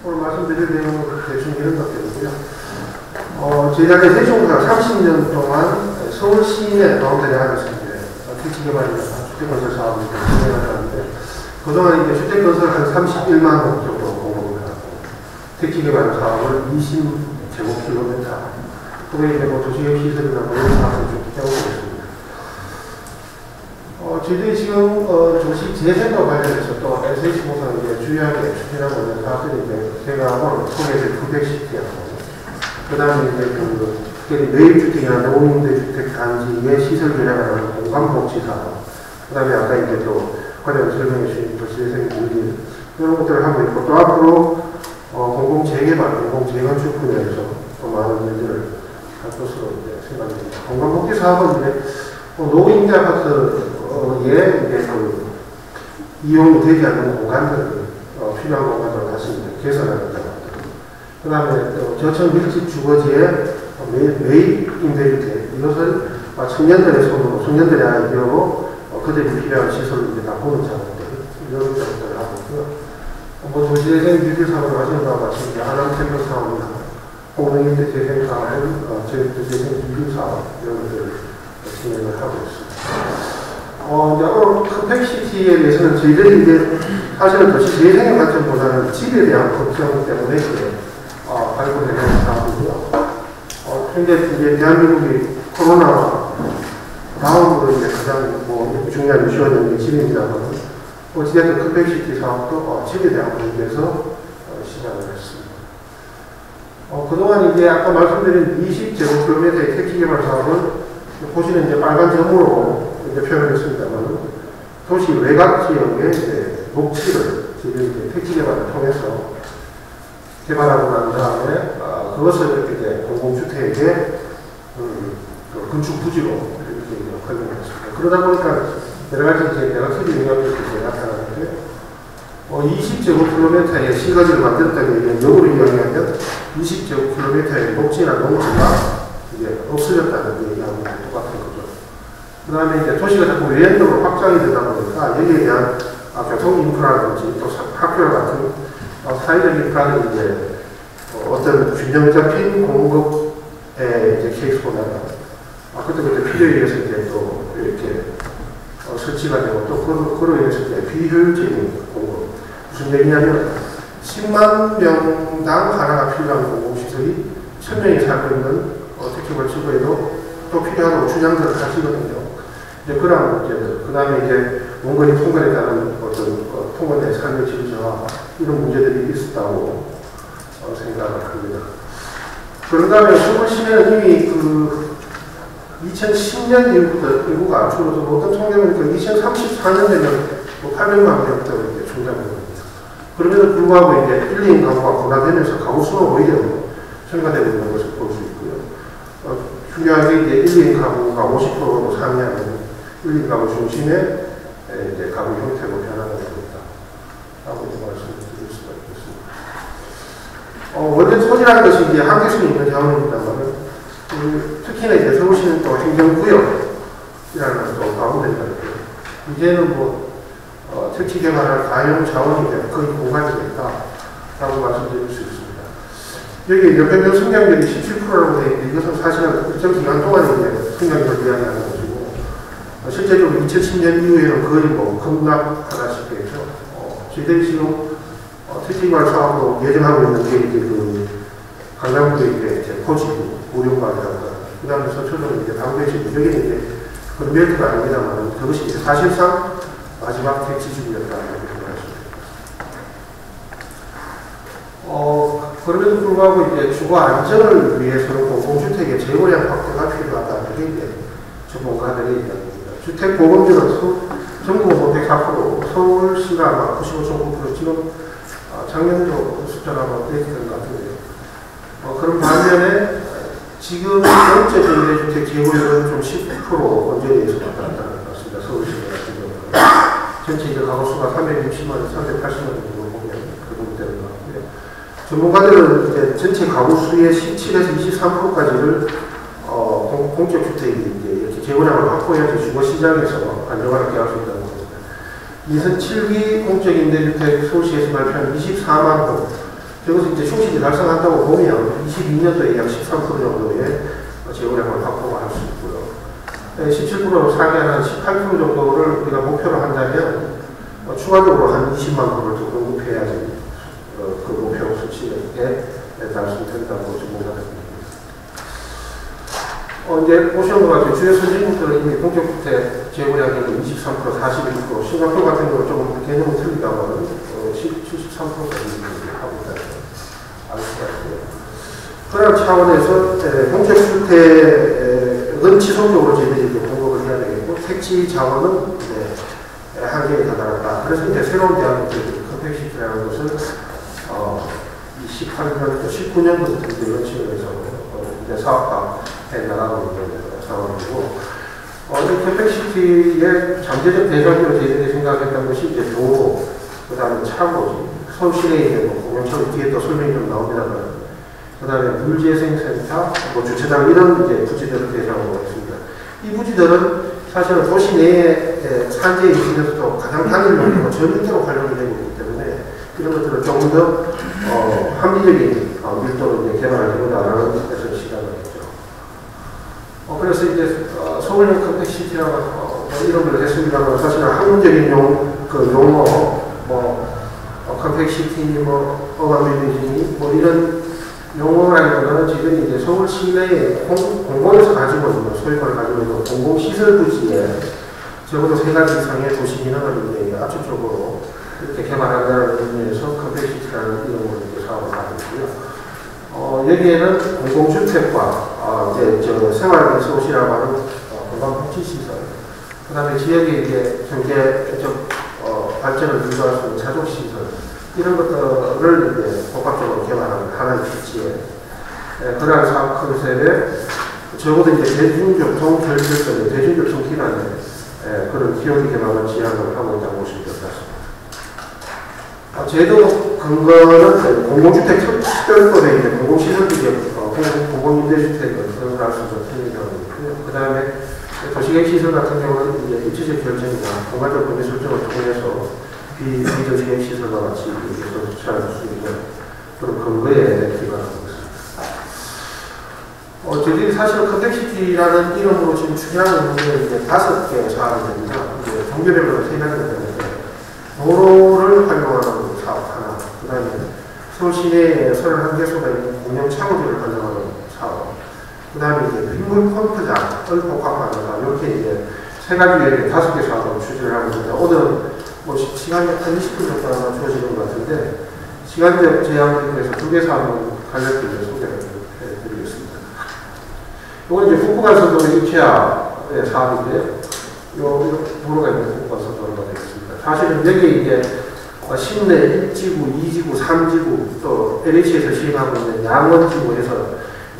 오늘 말씀드릴 내용은 대충 이런 것들이고요. 저희가 대중공사 30년 동안 서울 시내 가운데 안에서 이제 택지개발이나 주택건설 사업을 진행하는데 그동안 이제 주택건설 한 31만 호 정도 공급을 하고 택지개발 사업을 20제곱킬로미터 그게 이제 뭐 도시개혁 시설이나 뭐 이런 사업을 좀 해오고 있습니다. 저희들이 지금 도시 재생과 관련해서 또 SH공사가 이제 주요하게 추진하고 있는 사업들이 이제 제가 오늘 소개해드릴 구백시티하고 그 다음에 이제 매입주택이나 노인임대주택 단지의 시설 개량하는 공간복지사업, 그 다음에 아까 이제 또 관련 설명해 주신 도시재생 공기 이런 것들을 하고 있고 또 앞으로 공공재개발, 공공재건축 분야에서 또 많은 일들을 할 것으로 이제 생각됩니다. 공간복지사업은 이제 노인임대 아파트에 이제 이용이 되지 않는 공간들을 필요한 공간들을 다시 개선하는 작업. 그 다음에 저층 밀집 주거지의 매입 임대주택 이것을 청년들의 손으로 청년들의 아이디어로 그들이 필요한 시설을 이제 바꾸는 작업들 이런 작업들을 하고 있고요. 뭐 도시재생 뮤지 사업을 하시는 바와 같이 아남 캠퍼스 사업이나 공동임대 재생 사업은 도시재생 뮤지 사업 이런 것들을 진행을 하고 있습니다. 이제 오늘 컴팩시티에 대해서는 저희들이 이제 사실은 도시재생의 관점보다는 집에 대한 걱정 때문에 발굴되는 사업이고요. 현재 이제 대한민국이 코로나 다음으로 이제 가장 중요한 이슈였는 게 집입니다만, 어찌됐든 컴팩시티 사업도 집에 대한 문제에서 시작을 했습니다. 그동안 이제 아까 말씀드린 20제곱킬로미터의 택지개발 사업은 보시는 이제 빨간 점으로 이제 표현을 했습니다만, 도시 외곽 지역의 이제 녹지를 이제 택지개발을 통해서 개발하고 난 다음에 그것을 이제 공공주택의 건축 부지로 이렇게 활용했습니다. 그러다 보니까 여러 가지 이제 네거티브 영향들이 나타나는데 20제곱킬로미터의 시가지를 만들었다는 얘기는 역으로 이야기하면 20제곱킬로미터의 녹지나 농지가 이제 없어졌다는 얘기하고 똑같은 거죠. 그 다음에 이제 도시가 자꾸 외연적으로 확장이 되다 보니까 여기에 대한 교통 인프라든지 또 학교 같은 사회적인 인프라는 이제 어떤 균형 잡힌 공급의 이제 케이스보다 그때 필요에 의해서 이제 또 이렇게 설치가 되고 또 그로 인해서 이제 비효율적인 공급. 무슨 얘기냐면 10만 명당 하나가 필요한 공공시설이 1000명이 살고 있는 택지개발 지구에도 또 필요하다고 주장들을 하시거든요. 이제 그런 문제들. 그 다음에 이제 원거리 통관에 따른 어떤 통관의 삶의 질 저하 이런 문제들이 있었다고 생각을 합니다. 그런 다음에 서울 시내는 이미 2010년 이후부터 인구가 줄어들고 어떤 통계를 보니까 2034년 되면 800만 명부터 이렇게 증가합니다. 그럼에도 불구하고 이제 1, 2인 가구가 분화되면서 가구 수는 오히려 증가되고 있는 것을 볼 수 있고요. 중요하게 이제 1, 2인 가구가 50%로 상회하는 1, 2인 가구 중심의 이제 가구 형태로 변화가 되고 있다라고 말씀드릴 수가 있겠습니다. 원래 토지라는 것이 이제 한계성이 있는 자원입니다만, 특히나 이제 서울시는 또 행정구역이라는 또 가운데가 있고요. 이제는 택지 개발할 가용 자원이 거의 공간이 됐다라고 말씀드릴 수 있습니다. 여기 연평균 성장률이 17%라고 되어 있는데 이것은 사실은 일정 기간 동안에 이제 성장률을 이야기하는 것이고, 실제적으로 2010년 이후에는 거의 급락하다시피 했죠. 저희들이 지금 택지개발 사업으로 예정하고 있는 게 이제 강남구의 이제 포지구, 우룡마을이라든가, 그 다음에 서초동은 이제 방배지구, 여기는 이제 그런 멜트가 아닙니다만, 그것이 이제 사실상 마지막 택지지구였다고 생각할 수 있습니다. 그럼에도 불구하고 이제 주거 안정을 위해서는 공공주택의 재고량 확대가 필요하다는 게 이제 전문가들의 이야기입니다. 주택 보건률은 전국은 104%, 서울시가 아마 95.9%, 지금 작년도 숫자가 되었던 것 같은데요. 그런 반면에 지금 전체 임대주택 재고율은 좀 10% 언저리에서 왔다 갔다 하는 것 같습니다. 서울시 같은 경우는. 전체 이제 가구수가 360만, 380만 정도 보면 그 정도 되는 것 같고요. 전문가들은 이제 전체 가구수의 17에서 23%까지를 공적주택이 이제 이렇게 재고량을 확보해야지 주거시장에서 안정화를 기할 수 있다고 합니다. 2007기 공적임대주택 서울시에서 발표한 24만 호 저것을 이제 충실히 달성한다고 보면 22년도에 약 13% 정도의 재고량을 확보할 수 있고요. 17%로 상회하는 18% 정도를 우리가 목표로 한다면 추가적으로 한 20만 건을 더 공급해야지 그 목표 수치에 달성된다고 생각합니다. 이제 보시는 것 같아요. 주요 선진국들은 이미 공격주택 재고량이 23%, 41%, 싱가포르 같은 경우는 조금 개념이 틀리다면 73%까지 하고 있다는 알 수가 있고요. 그런 차원에서 공격주택은 지속적으로 저희들이 공급을 해야 되겠고, 택지 자원은 한계에 다다랐다. 그래서 이제 새로운 대학교들 컨택시티라는 것을 18년부터 19년부터 이런 측면에서 이제 사업화해 나가고 있는 상황이고, 이 컨택시티의 잠재적 대상으로 저희들이 생각했던 것이 이제 도로, 그 다음에 차고지, 서울 시내에 있는 공영철 뒤에 또 설명이 좀 나옵니다만, 그 다음에 물재생센터, 주차장 이런 이제 부지들을 대상으로 했습니다. 이 부지들은 사실은 도시 내에 산재에 있으면서도 가장 단일적이고 전문적으로 활용이 되고 있기 때문에 이런 것들을 조금 더 합리적인 밀도로 이제 개발을 해보자라는 데서 시작을 했죠. 그래서 이제 서울형 컨택시티라고 이런 걸 했습니다만 사실은 학문적인 용어, 컨택시티, 어바밀리지, 이런 용어라는 지금 이제 서울 시내에 공공에서 가지고 있는 소유권을 가지고 있는 공공시설 부지에 적어도 3가지 이상의 도시 기능을 이제 압축적으로 이렇게 개발한다는 의미에서 컨택시티라는 이름으로 이제 사업을 하고 있고요. 여기에는 공공주택과 이제 생활 리소시라고 하는 공간복지시설, 그 다음에 지역의 이제 경제적 발전을 유도할 수 있는 자족시설, 이런 것들을 이제 복합적으로 개발하는 하나의 피치에 그러한 사업 컨셉에 적어도 이제 대중교통 결실성의 대중교통 기반에 그런 기업이 개발을 지향을 하고 있다고 보시면 될 것 같습니다. 제도 근거는 공공주택 특별법에 이제 공공시설주택, 공공임대주택을 선언할 수 있는 특례경우가 있고요. 그 다음에 도시계획시설 같은 경우는 이제 입지적 결정이나 공간적 범위 설정을 통해서 비도시계획 시설과 같이 조치할 수 있는 그런 근거에 기반하고 있습니다. 저희들이 사실 컨택시티라는 이름으로 지금 추진하는 게 이제 5개 사업이 됩니다. 이제 종교별로 3가지가 되는데, 도로를 활용하는 사업 하나, 그 다음에 서울 시내에 31개소가 있는 공영 차고지를 활용하는 사업, 그 다음에 이제 빗물 펌프장을 복합하는 사업, 이렇게 이제 3가지 외에 5개 사업을 추진을 하고 있습니다. 오늘은 시간이 한 20분 정도 아마 주어지는 것 같은데, 시간적 제한에 대해서 2개 사업을 간략히 소개를 해드리겠습니다. 이건 이제 북부간선도로 입체화의 사업인데요. 요 도로가 있는 북부간선도로가 되겠습니다. 사실은 여기에 이제 시내 1지구, 2지구, 3지구, 또 LH에서 시행하고 있는 양원지구에서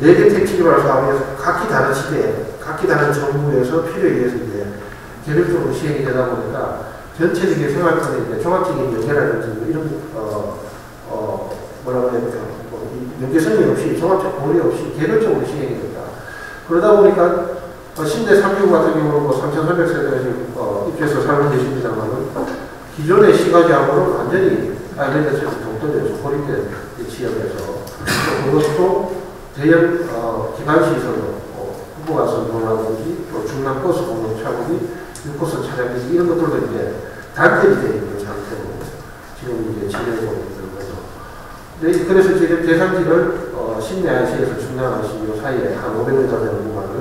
4개 택지개발 사업에서 각기 다른 시대에, 각기 다른 정부에서 필요에 의해서 이제 개별적으로 시행이 되다 보니까 전체적인 생활권의 이제 종합적인 연계라든지 이런 뭐라고 해야 될까, 연계성이 없이 종합적 고려 없이 개별적으로 시행이 된다. 그러다 보니까 신대 3기구 같은 경우는 3,300세대가 입주해서 살고 계십니다만 기존의 시가지하고는 완전히 아일랜드에서 동떨어져서 고립된 지역에서 그것도 대형 기반시설로 후보가선도라든지 또 중랑버스 공동차고지 6호선 차량이 이런 것들도 이제 단결이 되어 있는 상태로 지금 이제 진행되고 있는 거죠. 그래서 지금 대상지를 신내 IC에서 중랑 IC 요 사이에 한 500m 되는 구간을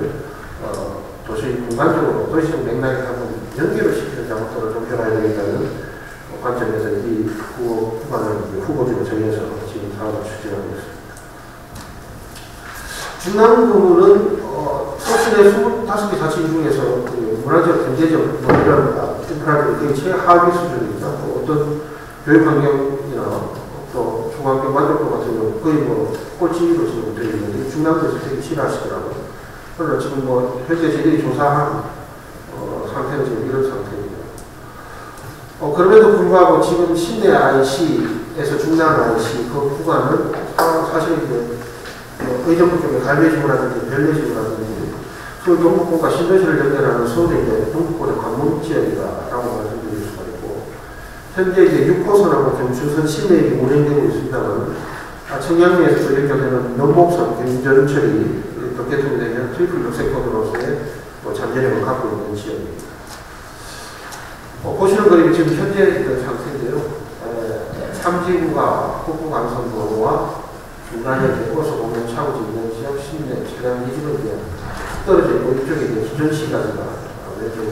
도시 공간적으로 도시적 맥락에 한번 연결을 시키는 작업들을 좀 해봐야 되겠다는 관점에서 이 구간을 후보지로 정해서 지금 사업을 추진하고 있습니다. 중랑구는 서울시내 25개 자치 중에서 문화적, 경제적, 이런 인프라들이 최하위 수준입니다. 어떤 교육 환경이나 또 중환경 만족도 같은 경우 거의 꼴찌로 지금 되어 있는데 중랑구에서 되게 싫어하시더라고요. 그러나 지금 현재 저희들이 조사한 상태는 지금 이런 상태입니다. 그럼에도 불구하고 지금 신내 IC에서 중랑 IC 그 구간은 사실 이제 의정부 쪽에 갈매지구라든지 별내지구라든지 서울 동북권과 신도시를 연결하는 서울의 이제 동북권의 관문 지역이다라고 말씀드릴 수가 있고, 현재 이제 6호선하고 경춘선 시내에 운행되고 있습니다만 청량리에서도 연결되는 명목선 경전철이 또 개통이 되면 트리플 녹색코드로서의 잠재력을 갖고 있는 지역입니다. 보시는 그림이 지금 현재 있는 상태인데요. 3지구가 북부간선도로와 중간에 대고서 보면 차고지 있는 지역 시내 차량 기준을 위해 떨어져 있고 이쪽에 이제 기존시가지가 왼쪽으로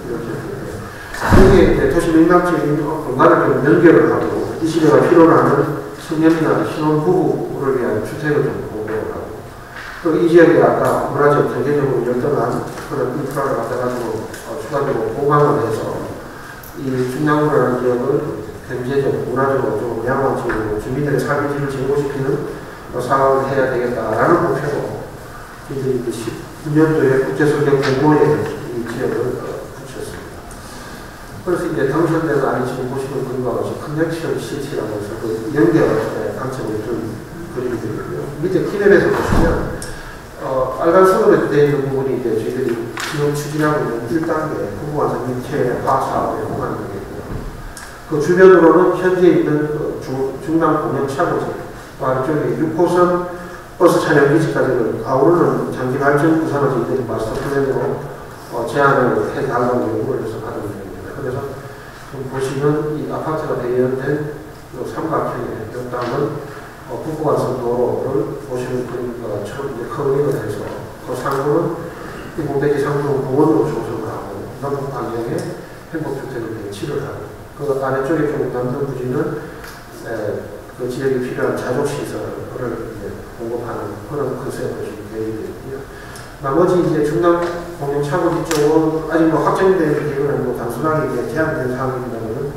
이루어져 있는데 여기에 도시 민감적인 공간을 좀 연결을 하고 이 시대가 필요로 하는 청년이나 신혼부부를 위한 주택을 좀 공급을 하고 또 이 지역에 아까 문화적 경제적으로 열등한 그런 인프라를 갖다가지고 추가적으로 보강을 해서 이 중랑구라는 지역을 경제적, 문화적으로 좀 양호한 지역으로 주민들의 삶의 질을 제고시키는 사업을 해야 되겠다라는 목표로 이제 19년도에 국제설계 공모에 이 지역을 붙였습니다. 그래서 이제 당선된 안이 지금 보시는 그림과 같이 커넥션 시티라고 해서 그 연결 강점을 좀 그림이 되고요. 밑에 키맵에서 보시면 빨간 선으로 되어 있는 부분이 이제 저희들이 지금 추진하고 있는 1단계 국무관선 밑에 화사업에 공간이 되겠고요. 그 주변으로는 현재 있는 그 중남 공영 차고지, 또 아래쪽에 6호선 버스 차량 기지까지를 아우르는 장기 발전 구상을 저희들이 마스터 플랜으로 제안을 해달라고 요구를 해서 받은 중입니다. 그래서 지금 보시면 이 아파트가 대연된 삼각형의 이 땅은 북부간선 도로를 보시는 그림처럼 이제 커버링을 해서 그 상부는 공대지 상부는 공원으로 조성을 하고 남북 방향에 행복주택을 배치를 하고 그 아래쪽에 좀 남는 부지는 그 지역에 필요한 자족시설을 공급하는 그런 컨셉으로 지금 계획이 되어 있고요. 나머지 이제 중남 공영 차고지 쪽은 아직 뭐 확정된 계획은 아니고 단순하게 이제 제한된 사항입니다만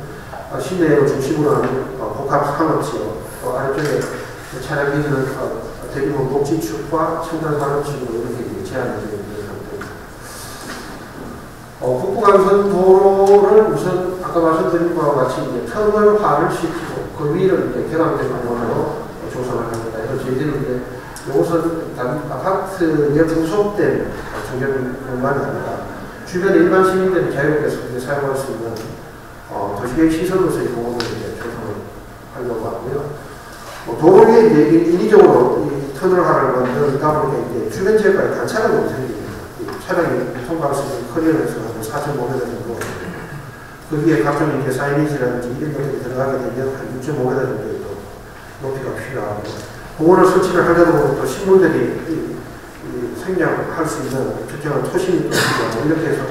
시내를 중심으로 하는 복합 산업지역 또 아래쪽에 차량 기지는 대규모 녹지축과 첨단 산업지역으로 이렇게 제한이 되어 있는 상태입니다. 북부간선 도로를 우선 아까 말씀드린 바와 같이 이제 터널화를 시키고 그 위를 이제 개방된 공간으로 조성을 합니다. 그래서 저희들이 이제 이것은 아파트에 부속된 정전 공간이 아니라 주변 일반 시민들이 자유롭게 사용할 수 있는 도시계획 시설로서의 공원을 이제 조성을 하려고 하고요. 도로에 이제 인위적으로 이 터널화를 만들다 보니까 이제 주변 지역까지 단차가 너무 생깁니다. 차량이 통과할 수 있는 커리어에서 4.5m 정도. 그 위에 각종 이제 사이니지라든지 이런 것들이 들어가게 되면 한 6.5m 정도의 높이가 필요하고, 공원을 설치를 하려다 보면 또 식물들이 생장할 수 있는 특정한 토심이 또 필요하고, 이렇게 해서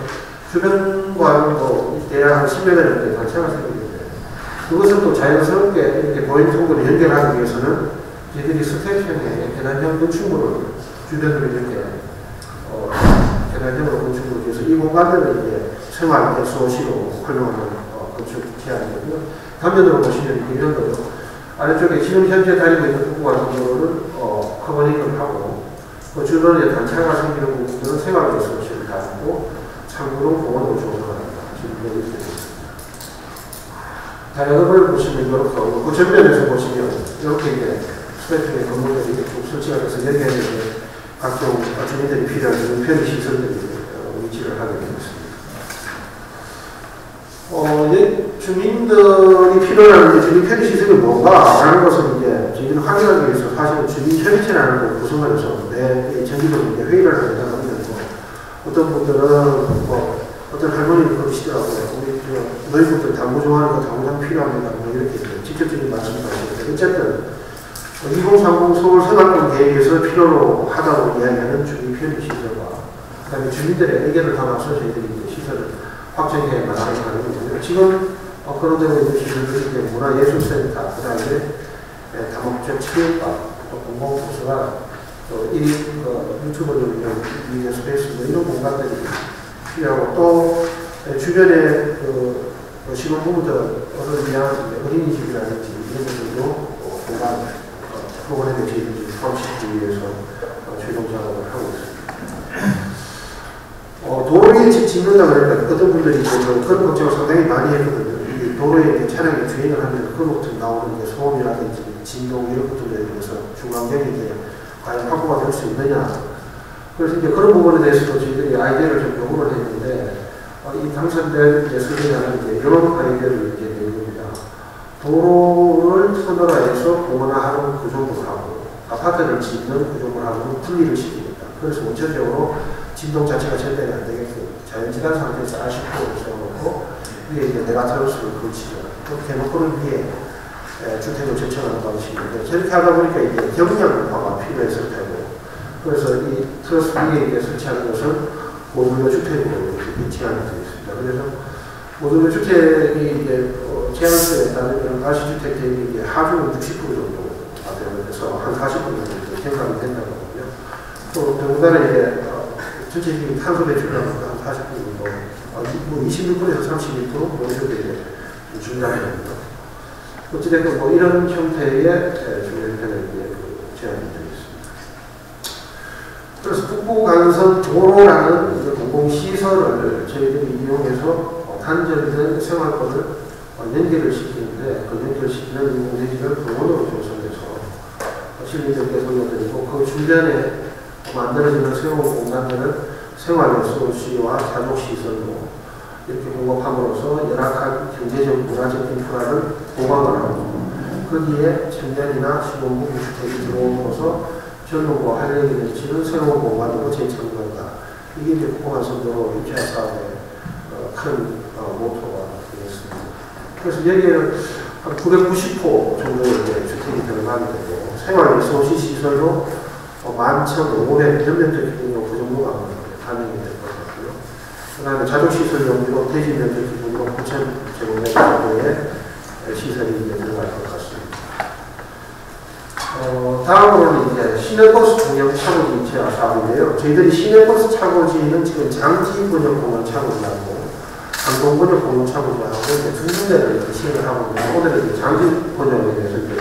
주변과는 대략 한 10m 정도의 단차가 생깁니다. 그것을 또 자연스럽게 이렇게 보행 통로를 연결하기 위해서는 저희들이 스택형의 계단형 건축물을 주변으로 이렇게 계단형으로 건축물을 해서 이 공간들을 이제 생활 SOC로 활용하는 건축 제안이고요. 단면으로 보시면 이런 거죠. 아래쪽에 지금 현재 다니고 있는 북부간선도로를 커버링을 하고 그 주변에 단차가 생기는 부분들은 생활 SOC를 다니고 상부는 공원으로 조성합니다. 지금 여기 있습니다. 다양한 보시면 이렇게 그 전면에서 보시면 이렇게 이제 스펙트의 건물들이 이렇게 쭉 설치가 돼서 여기에 이제 각종 주민들이 필요한 그런 편의시설들이 위치를 하게 되었습니다. 주민들이 필요한 주민 편의시설이 뭔가 라는 것을 이제 저희들은 확인하기 위해서 사실은 주민협의체라는 걸 구성을 해서 정기적으로 이제 회의를 하게 되는데 어떤 분들은 어떤 할머니를 그러시더라고요. 우리 너희 분들 당구 좋아하니까 당구장 필요합니다. 이렇게 직접적인 말씀을 하시는데 어쨌든 2030 서울 생활권 계획에서 필요로 하다고 이야기하는 주민 편의시설과 그다음에 주민들의 의견을 담아서 저희들이 이제 시설을 확정해 나가는 거고요. 지금 거론되고 있는 시설들이 문화예술센터, 그다음에 다목적 체육관, 또 공공도서관, 또 1인 유튜버를 위한 스페이스 이런 공간들이 필요하고 또 주변에 신혼부부들을 위한 어린이집이라든지 이런 것들도 공간 프로그램에 저희들이 포함시키기 위해서 최종 작업을 하고 있습니다. 도로에 짓는다 그러니까 어떤 분들이 그런 걱정을 상당히 많이 했거든요. 도로에 차량이 주행을 하면 그로부터 나오는 소음이라든지 진동 이런 것들에 대해서 중앙경이 과연 확보가 될 수 있느냐. 그래서 이제 그런 부분에 대해서도 저희들이 아이디어를 좀 요구를 했는데 이 당선된 설계자는 이제 이런 아이디어를 이제 내는 겁니다. 도로를 터널화해서 공원화하는 구조물 하고 아파트를 짓는 구조물하고는 분리를 시킵니다. 그래서 원천적으로 진동 자체가 전달이 안 되게끔 자연지단 상태에서 R10%를 세워놓고 위에 이제 네가트로스를 걸치죠. 그렇게 해놓고는 위에 주택을 전청하는 방식인데 저렇게 하다 보니까 이제 경량화가 필요했을 테고 그래서 이 트러스 위에 이제 설치하는 것은 모듈러 주택으로 제한이 되어 있습니다. 그래서 모듈러 주택이 이제 제한서에 따르면 RC주택 대비 하중은 60% 정도가 되면서 한 40% 정도 생각이 된다고 하고요. 또 더군다나 이제 전체적인 탄소 배출량은 한 40% 정도, 뭐 26%에서 31% 뭐 이렇게 이제 중요합니다. 어찌됐든 뭐 이런 형태의 주택들에 제한이 되어 있습니다. 그래서 북부간선 도로라는 공공시설을 저희들이 이용해서 단절된 생활권을 연결을 시키는데 그 연결시키는 인공대지를 공원으로 조성해서 시민들께 돌려드리고 그 주변에 만들어지는 새로운 공간들을 생활연수시와 자족시설로 이렇게 공급함으로써 열악한 경제적, 문화적 인프라를 보강을 하고 거기에 청년이나 시공부 주택이 들어옴으로써 젊음과 활력이 넘치는 새로운 공간으로 재창조한다. 이게 이제 북부간선도로 2차 사업의 큰 모토가 되겠습니다. 그래서 여기에는 한 990호 정도의 주택이 들어가게 되고 생활연수시 시설로 11,500 연면적인 경우 그 정도가 반영이 될 것 같고요. 그 다음에 자족시설 용도로 대지 면적 기준으로 9,000제곱미터 정도의 시설이 이제 들어갈 것 같습니다. 다음으로는 이제 시내버스 공영 차고지 제화 사업인데요. 저희들이 시내버스 차고지는 지금 장지 번역 공영 차고지하고 항공 번역 공영 차고지하고 두 군데를 시행을 하고 있는데 오늘은 이제 장지 번역에 대해서 이제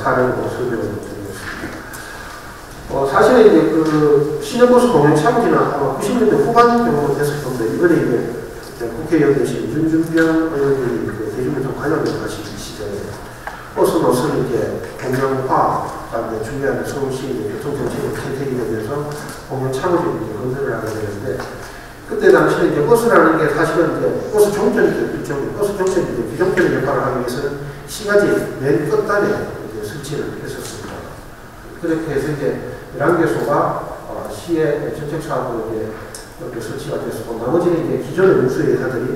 사례로 설명을 드리겠습니다. 사실은 이제 그 시내버스 공영 차고지는 아마 90년대 후반 정도 됐을 건데 이번에 이제 국회의원 되신 윤준병 의원님이 그 대중교통 관련을 하신 시절에 버스 노선을 이제 공영화가 이제 중요한 서울시 교통정책의 선택이 되면서 공영 차고지를 이제 건설을 하게 되는데 그때 당시에 이제 버스라는 게 사실은 이제 버스 종점이 일종의 버스 종점이 이제 비종점의 역할을 하기 위해서는 시가지 맨 끝단에 이제 설치를 했었습니다. 그렇게 해서 이제 11개소가 시의 정책 사업으로 이렇게 설치가 됐었고, 나머지는 이제 기존의 운수의 회사들이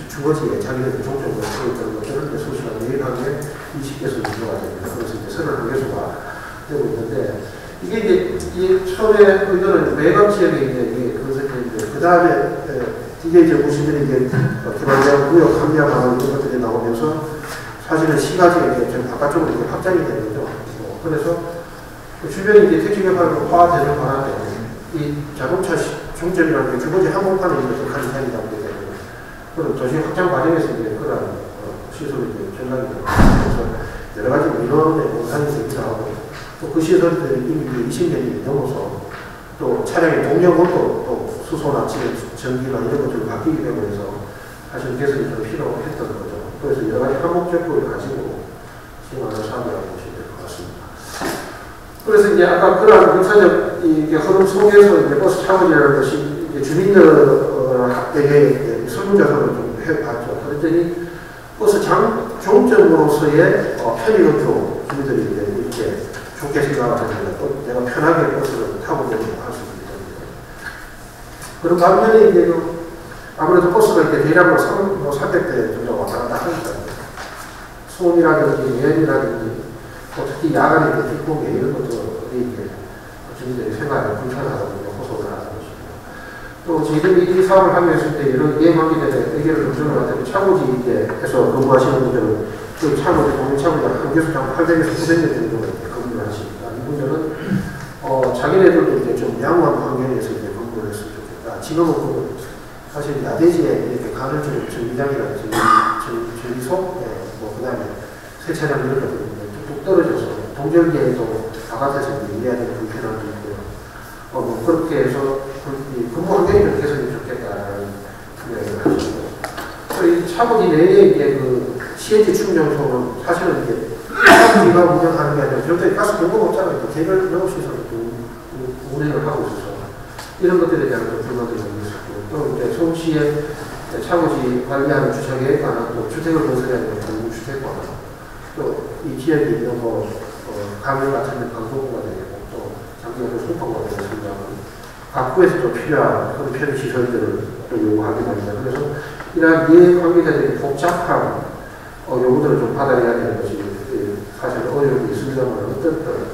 주거지에 자기네들 종점으로 쓰고 있던 것들을 소시가 매일 한 개 20개소 정도가 됩니다. 그래서 이제 31개소가 되고 있는데, 이게 이제 처음에 의도는 외곽 지역에 이제 건설했는데, 그 다음에 이게 이제 보시면 이제 개발자 구역 합리화하는 이런 것들이 나오면서 사실은 시가지가 이제 좀 바깥쪽으로 이제 확장이 되는 거죠. 그래서 주변에 이제 택지 개발로 화되는 바람에 이 자동차 종점이라는 게 주거지 한복판에 있는 역할이 생기다 보게 되고 그런 도시 확장 과정에서 이제 그런 시설이 이제 전락이 되고 그래서 여러 가지 민원의 공산이 되기도 하고 또 그 시설들이 이미 20년이 넘어서 또 차량의 동력 온도 또 수소나 전기나 이런 것들이 바뀌게 되고 해서 사실 개선이 좀 필요했던 거죠. 그래서 여러 가지 항목적으로 가지고 지금 하는 사업이라고 보시면 될 것 같습니다. 그래서 이제 아까 그런 역사적 흐름 속에서 이제 버스 차원이라는 것이 이제 주민들에게 설문조사를 좀 해봤죠. 그랬더니 버스 종점으로서의 편의급조 주민들이 이렇게 좋게 생각을 합니다. 또 내가 편하게 버스를 타고 다니고 할 수 있기 때문에. 그런 반면에 이제 아무래도 버스가 이렇게 대략으로 300대 정도 왔다 갔다 하니까 소음이라든지 예연이라든지 특히 야간에 뒷공개 이런 것들이 이제 주민들의 생활에 불편하다고 호소를 하는 것입니다. 또 저희들이 이 사업을 하게 했을 때 이런 이행하기 전에 의견을 검증을 하더니 차고지에서 근무하시는 분들은 그 차고지, 공유차고지가 한 개수당 800에서 900년 정도 근무를 하십니다. 이분들은 자기네들도 이제 좀 양호한 환경에서 이제 근무를 했으면 좋겠다. 지금은 사실 야대지에 이렇게 간헐적 전기장이라든지 전기소, 그 다음에 세차장 이런 것들이 뚝뚝 떨어져서 동절기에도 바깥에서 일해야 되는 불편함도 있고요. 그렇게 해서 근무 환경이 좀 개선이 좋겠다라는 이야기를 하시고 이 차고지 내에 이제 그 CNG 충전소는 사실은 이제 차고지가 운영하는 게 아니라 절대 가스 공급 없잖아요. 개별 영업시설을 운행을 하고 있어서 이런 것들에 대한 불만들이 있었고 또 이제 서울시의 차고지 관리하는 주차계획 관한 또 주택을 건설해야 되는 공공주택 관한 또 이 지역에 있는 가면 같은 데 방송부가 되고 또 장기적으로 송파구가 되겠습니다. 각구에서 또 필요한 그런 편의시설들을 또 요구하게 됩니다. 그래서 이러한 이해관계자들이 복잡한 요구들을 좀 받아내야 되는 것이 사실 어려움이 있습니다만 어떤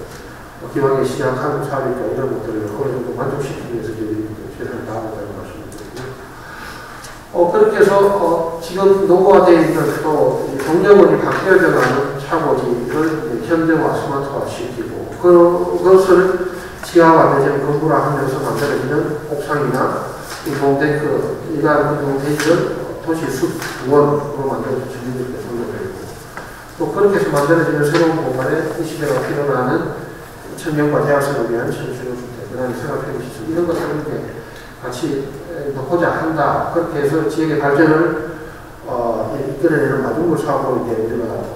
기왕에 시작한 사업이니까 이런 것들을 어느 정도 만족시키기 위해서 저희들이 최선을 다하겠다는 말씀을 드리고요. 그렇게 해서 지금 노후화되어 있는 또 동력원이 바뀌어야 되는 차고지를 현대화, 스마트화 시키고 그것을 지하와 내지는 건물화 하면서 만들어지는 옥상이나 운동데크, 일반 운동데크를 도시 숲원으로 만들어서 주민들께 선물드리고 또 그렇게 해서 만들어지는 새로운 공간에 이 시대가 필요로 청년과 대학생을 위한 신주택, 그 다음에 생활편의시설 이런 것들을 이렇게 같이 넣고자 한다. 그렇게 해서 지역의 발전을 이끌어내는 마중물 사업으로 이제 우리가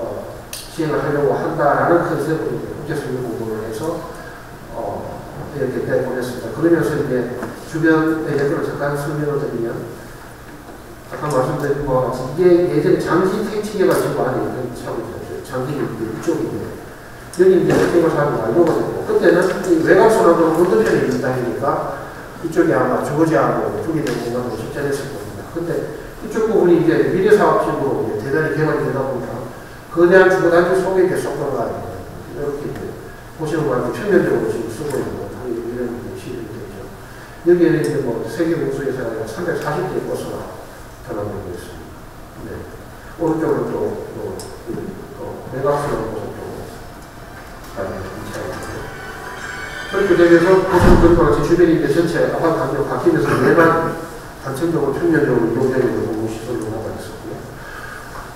시행을 하려고 한다라는 컨셉으로 국제성립 공부를 해서 이렇게 내보냈습니다. 그러면서 이제 주변의 예들을 잠깐 설명을 드리면 아까 말씀드린 것 같이 이게 예전에 장지 택지계가 지금 안에 있는 차고지였어요. 장지가 이쪽인데 여기 이제 택지가 사람이 완료가 됐고 그때는 이 외곽선하고 건너편에 있는 땅이니까 이쪽이 아마 주거지하고 분리된 공간으로 적절했을 겁니다. 근데 이쪽 부분이 이제 미래사업지구로 대단히 개발이 되다 보니까 거대한 주거단지 속에 계속 들어가요. 이렇게 보시는 것 같아요. 평면적으로 지금 쓰고 있는 거 이런 시설이 되죠. 여기에는 이제 세계 우수에서 340개의 버스가 전환되고 있습니다. 네. 오른쪽으로 또 외곽선으로 보셨고 그렇게 되면서 보시는 것과 같이 주변이 이제 전체 아파트 단지로 바뀌면서 내만 단층적으로 평면적으로 이용되는 공공시설로 나가 있었고요.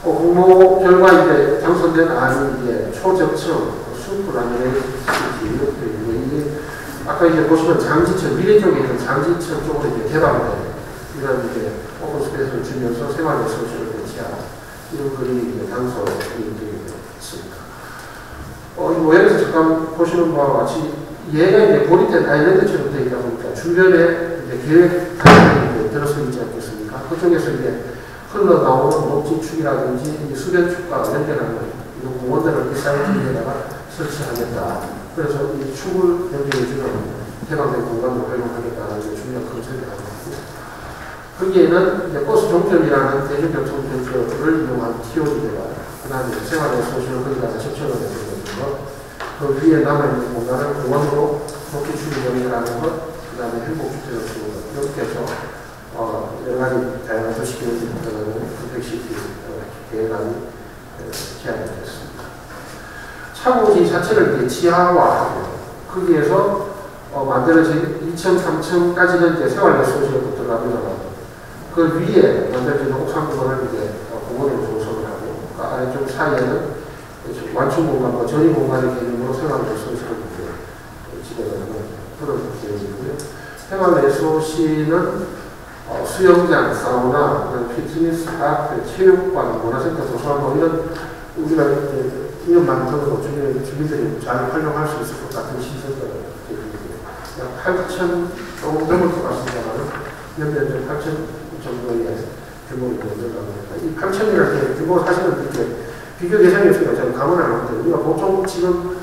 공모 결과 이제 당선된 안이 이제 초저층, 숲라는 이게 아까 이제 보시면 장지층, 미래 쪽에 있는 장지층 쪽으로 이제 개발된 이런 이제 오픈스페이스를 주면서 생활의 소식을 배치한 이런 그림이 이제 당선이 되었습니다. 이 모양에서 잠깐 보시는 바와 같이 얘가 이제 고립된 아일랜드처럼 되어 있다 보니까 주변에 이제 계획 단면이 들어서 있지 않겠습니까? 그쪽에서 이제 흘러나오는 녹지축이라든지 수변축과 연결하는 이런 공원들을 이 사이트에다가 설치하겠다. 그래서 이 축을 연결해주는 개방된 공간으로 활용하겠다는 중요한 컨셉이 하고 있고 거기에는 이제 버스 종점이라는 대중교통 전철을 이용한 TOD대가 그 다음에 생활의 소식을 거기다가 접촉을 해주는 것 그 위에 남아있는 공간을 공원으로 녹지축을 연결하는 것 그 다음에 행복주택을 주는 것 이렇게 해서 여러 가지 다양한 도시계획을 들어가는 컴팩시티 계획안이 제안이 됐습니다. 차고지 자체를 이제 지하화하고 거기에서 만들어진 2층, 3층까지는 이제 생활의 소식을 들어가면 그 위에 만들어진 옥상 부분을 이제 공원으로 조성을 하고 그 아래쪽 사이에는 완충 공간과 전위 공간의 개념으로 생활의 소식을 집어넣는 그런 계획이고요. 생활의 소시는 수영장, 사우나, 피트니스 파크, 체육관, 문화센터, 도서관 이런 우리가 이런 만들어도 주민들이 잘 활용할 수 있을 것 같은 시설들 약 8천 조금 넘을 것 같습니다만 연면적 8천 정도의 규모를 만들어가고 합니다. 이 8천이라는 규모 사실은 이렇게 비교 대상이 없으니까 저는 감을 안 하는데 우리가 보통 지금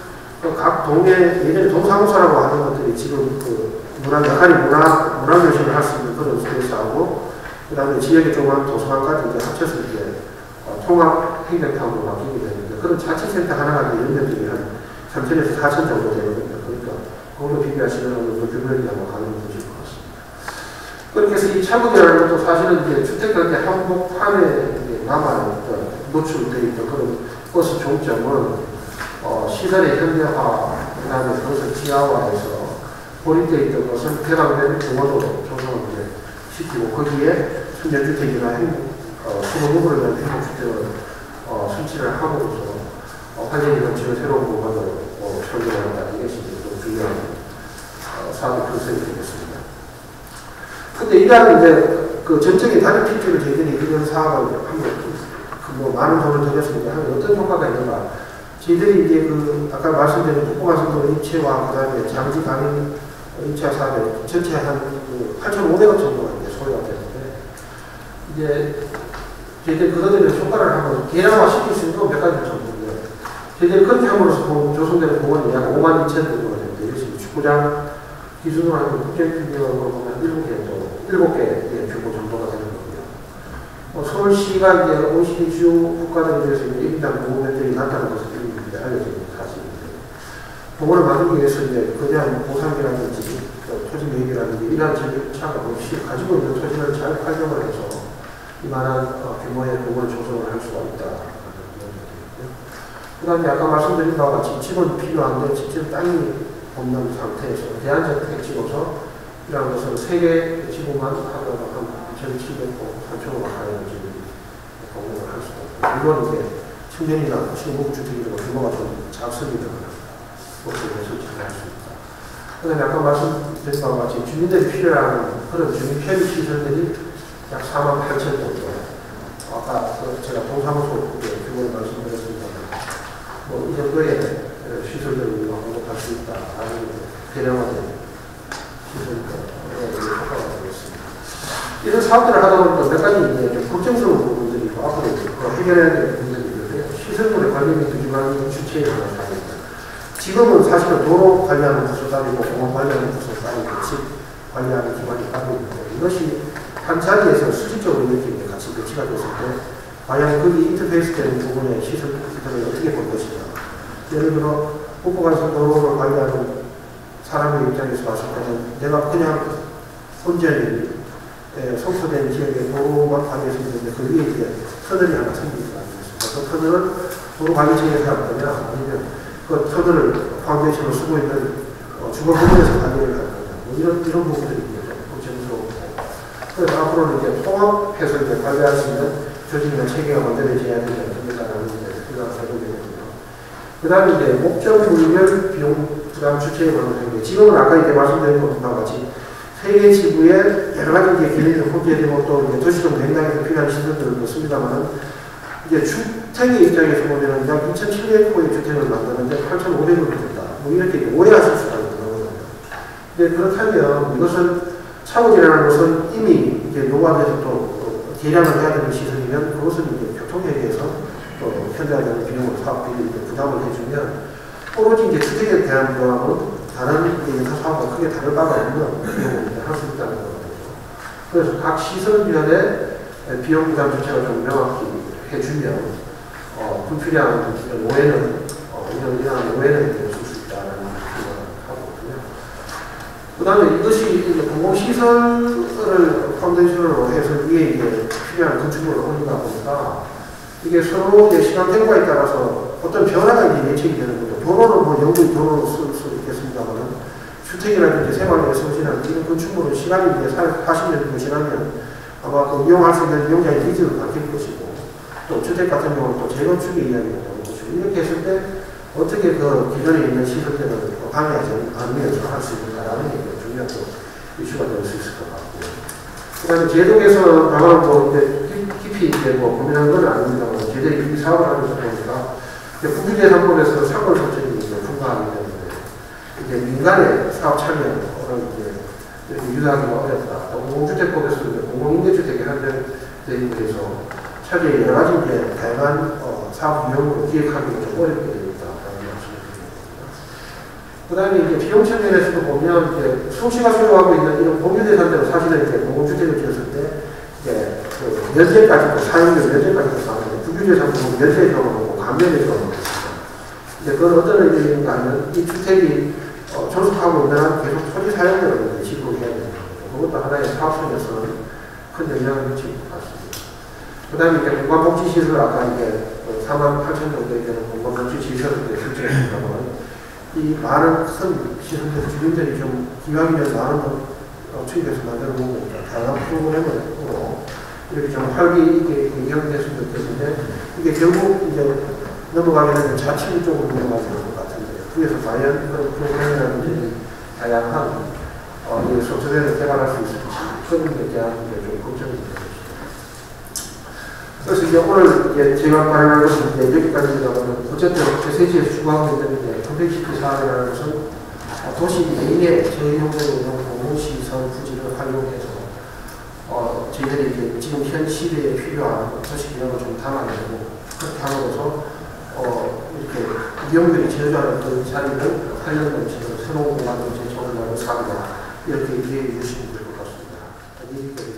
각 동에 예전에 동사무소라고 하는 것들이 지금 문화교실을 할 수 있는 그런 스페이스하고 그 다음에 지역의 조그만 도서관까지 이제 합쳐서 이제 통합 행정타운으로 바뀌게 되는데 그런 자치센터 하나가 연면적이 한 3천에서 4천 정도 되거든요. 그러니까 그걸로 비교하시면 어느 정도 규모를 한번 가늠해 보실 것 같습니다. 그렇게 해서 이 차고지라는 것도 사실은 이제 주택가의 한복판에 남아있던 노출되어 있던 그런 버스 종점은 시설의 현대화, 그 다음에 그것을 지하화해서 고립되어 있던 것을 개방된 공원으로 조성을 시키고 거기에 청년주택이나 수목구를 위한 행복주택을 설치를 하고서 환경이 넘치는 새로운 공간으로 설계한다. 이것이 좀 중요한 사업 컨셉이 되겠습니다. 근데 이러한 이제 그 전적인 다른 필지를 저희들이 이런 사업을 한번 많은 돈을 들였습니다. 어떤 효과가 있는가? 저희들이 이제 아까 말씀드린 국공화성도 입체와 그 다음에 장지 강인 입체 사업에 전체 한 8,500억 정도가 이제 소요가 되는데 이제 저희들이 그것들을 효과를 한번 개량화 시킬 수 있는 건 몇 가지 정도인데, 저희들이 그렇게 함으로써 조성되는 공원이 약 5만 2천 정도가 됩니다. 이것이 축구장 기준으로 하면 국제규모로 보면 7개 규모 정도가 되는 거고요. 서울시가 이제 OECD 주요 국가들에 대해서 일단 공원들이 많다는 것을 알려져 있는 사실입니다. 공원을 만들기 위해서 이제 그냥 보상이라든지 토지 매입이라든지 이러한 절차가 없이 가지고 있는 토지를 잘 활용을 해서 이만한 규모의 공원을 조성을 할 수가 있다. 그 다음에 아까 말씀드린 바와 같이 집은 필요한데 직접 땅이 없는 상태에서 대안적으로 찍어서 이러한 것은 3개 지구만 하더라도 한 2,700호, 3,000호가 가는 집을 공원을 할 수가 있고, 이건 이제 청년이나 신공주택이나 규모가 좀 작습니다. 그것을 설치를 할 수 있다. 그 다음에 아까 말씀드린 바와 같이 주민들이 필요한 그런 주민 편의 시설들이 약 4만 8천 정도. 아까 제가 동사무소 규모를 말씀드렸습니다. 이 정도의 시설들을 공급할 수 있다. 아니면 대량화된 시설들이 효과가 되겠습니다. 이런 사업들을 하다 보니까 몇 가지 이제 좀 걱정스러운 부분들이 있고, 앞으로 해결해야 될 부분들이 있는데, 시설물의 관리 및 규정하는 주체에 관한 사항입니다. 지금은 사실은 도로 관리하는 부서 따위고, 공원 관리하는 부서 따위고, 집 관리하는 기관이 따로 있는데, 이것이 한 자리에서 수직적으로 이렇게 같이 배치가 됐을 때, 과연 거기 인터페이스 되는 부분의 시설들을 어떻게 볼 것이냐. 예를 들어, 북부간선 도로를 관리하는 사람의 입장에서 봤을 때는 내가 그냥 온전히 성소된 지역의 도로만 관리해서 있는데 그 위에 이제 터널이 하나 생기지 않습니까? 그 터널을 도로 관리청에서 할 거냐, 아니면 그 터널을 파운데이션으로 쓰고 있는 주거 부분에서 관리를 할 거냐. 이런 부분들이 이제 걱정스럽고. 그래서 앞으로는 이제 통합해서 이제 관리할 수 있는 조직이나 체계가 만들어져야 되지 않습니까라는 생각을 해보게 됩니다. 그 다음에 이제 목적 분별 비용 부담 주체에 관한 게 지금은 아까 이제 말씀드린 것과 같이 세계 지구에 여러 가지 이제 기능을 포기되고 또 이제 도시적 맥락에서 필요한 시설들을 넣습니다만 이제 주택의 입장에서 보면은 약 2,700호의 주택을 만드는데 8,500원이 된다. 뭐 이렇게 오해하실 수가 있는 거거든요. 근데 그렇다면 이것은 차고지라는 것은 이미 이제 노후화돼서 또 계량을 해야 되는 시설이면 그것은 이제 교통회계에서 또 현대화되는 비용을 사업비를 부담을 해주면 오로지 이제 주택에 대한 부담은 다른 인사 사업과 크게 다를 바가 없는 비용을 할 수 있다는 거거든요. 그래서 각 시설비원의 비용 부담 주체가 좀 명확히 해주면 불필요한 오해는 이런 오해는 없을 수 있다는 생각을 하거든요. 그 다음에 이것이 공공시설을 파운데이션으로 해서 위에 이제 필요한 건축물을 올리다 보니까 이게 서로 시간 템포에 따라서 어떤 변화가 이제 예측이 되는 거죠. 도로는 뭐 영구히 도로로 쓸 수 있겠습니다만 주택이라든지 생활에 소진한 이런 건축물은 시간이 이제 40년 정도 지나면 아마 그 이용할 수 있는 이용자의 니즈는 바뀔 것이고 또 주택 같은 경우는 또 재건축의 이야기가 나오는 것이고 이렇게 했을 때 어떻게 그 기존에 있는 시설들을 방해하지 않으면서 할 수 있는가라는 게 중요한 이슈가 될 수 있을 것 같고요. 그 다음에 제도에서 다만 뭐 이제 깊이 이제 뭐 고민한 건 아닙니다만 제도에 이 사업을 하면서 보니까 국유재산법에서 상권 설정이 불가하기 때문에 이제 민간의 사업 참여를 이제 유도하기가 어렵다. 또 공공주택법에서 공공임대주택에 한정되기 위해서 차제에 여러 가지 이제 다양한 사업 유형으로 기획하기가 좀 어렵게 되어 있다라는 말씀을 드립니다. 그 다음에 이제 비용 측면에서도 보면 이제 서울시가 소유하고 있는 이런 공유재산들은 사실은 이제 공공주택을 지었을 때 이제 그 면제까지도 사용료 면제까지도 나오는데 국유재산 부분 면제 경우는 감면의 경우가 있습니다. 이제 그건 어떤 의미인가 하면 이 주택이 존속하고 있는 한 계속 토지 사용료를 지불해야 되는 거죠. 그것도 하나의 사업성에서는 큰 영향을 미칠 것 같습니다. 그 다음에 이제 공간복지시설 아까 이제 4만 8천 정도에 되는 공간복지시설을 설치했습니다만 이 많은 큰 시설들 주민들이 좀 기왕이면 많은 돈 투입해서 만들어보고 다양한 프로그램으로 이렇게 좀 활기 있게 운영됐으면 좋겠는데 이게 결국 이제 넘어가게 되면 자치구 쪽으로 넘어가게 될 것 같은데 그래서 과연 그런 프로그램이라든지 다양한 소프트웨어를 개발할 수 있을지 그런 데 대한 좀 걱정이 됩니다. 그래서 이제 오늘 이제 제가 발언한 것은 이제 여기까지입니다만 어쨌든 제3지에서 추구하고 있는 이제 컴플렉시티 사업이라는 것은 도시 내의 재이용되고 있는 공공시설 부지를 활용해서 저희들이 이제 지금 현 시대에 필요한 도시 기능을 좀 담아내고 그렇게 함으로써 이렇게 위험들이 제조하는 그 자리를 활용하는 지금 새로운 공간을 제조하는 사고가 이렇게 이해해 주시면 될 것 같습니다.